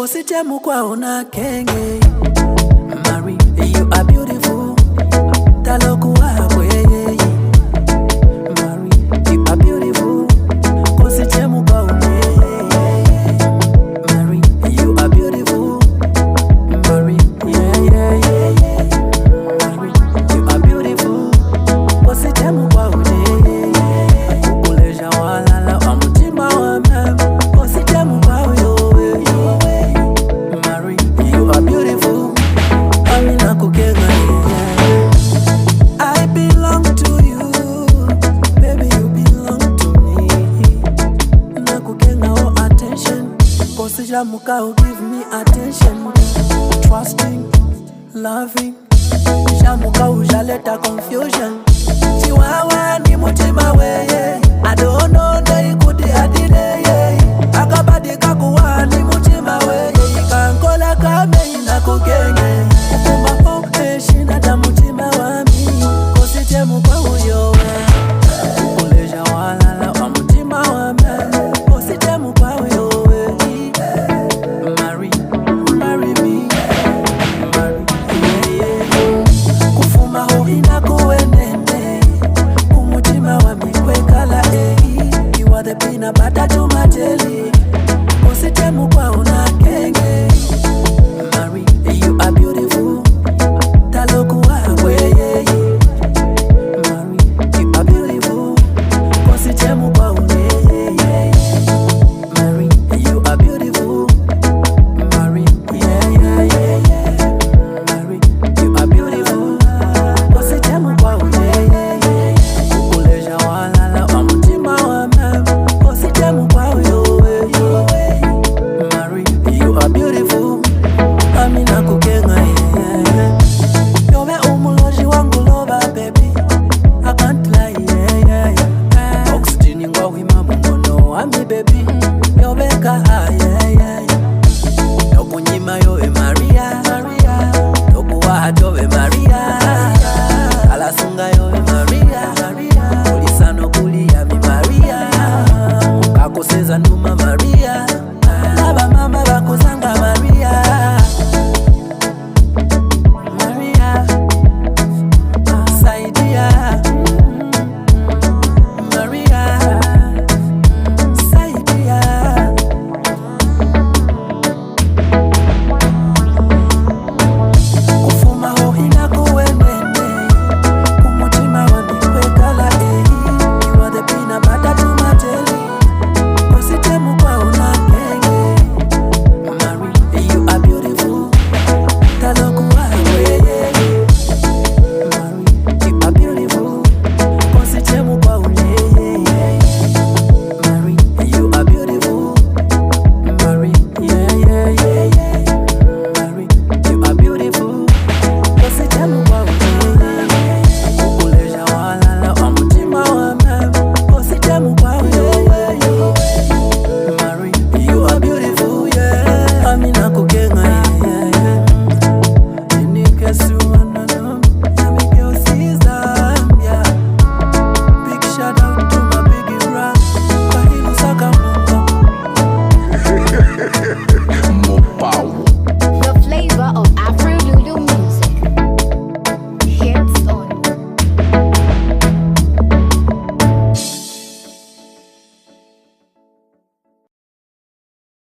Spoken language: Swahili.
Kosite MUKWAU na kenge. Mary, you are beautiful. Taloku wakwe. Mary, you are beautiful. Kosite MUKWAU. Mary, you are beautiful. Mary, yeah. Mary, you are beautiful. Kosite MUKWAU. Kukuleja walala wa mutima wa mem. Kosite MUKWAU yo. Mary, you are beautiful. Amina kukenga. I belong to you, baby, you belong to me. Nakukenga oh attention. Kosite MUKWAU give me attention. Trusting, loving. MUKWAU jaleta confusion. Chiwawa ni mutima weye. I don't know they could adile. Akabadi kakuwa ni mutima weye. Kankola kame inakukenge. Kumba ope shina da mutima wami. Kosite MUKWAU yo. Kukuleja walala wa mutima wame. Kosite MUKWAU yo. Marry me. Marry, yeah. Kufuma ho inakuwenene. Umutima wami kwekala You are the peanut butter to my jelly. Kosite MUKWAU na kenge. Mary, you are beautiful. Taloku wakwe. Mary, you are beautiful. Kosite MUKWAU. Mary, you are beautiful. Mary, yeah. Mary, you are beautiful. Kosite MUKWAU. Kukuleja walala wa mutima wa mem. Kosite MUKWAU yo. Mary, you are beautiful. Amina kukenga. Yobe umuloji wangu loba baby. I can't lie, yeah. Oxygen ngwa wima mungono ami baby. Yobe kaha, yeah. Yokunyima yobe Maria. Yokuwaha yobe Maria. Alasunga yobe Maria. Olisano kulia mi Maria. Kakoseza numa Maria.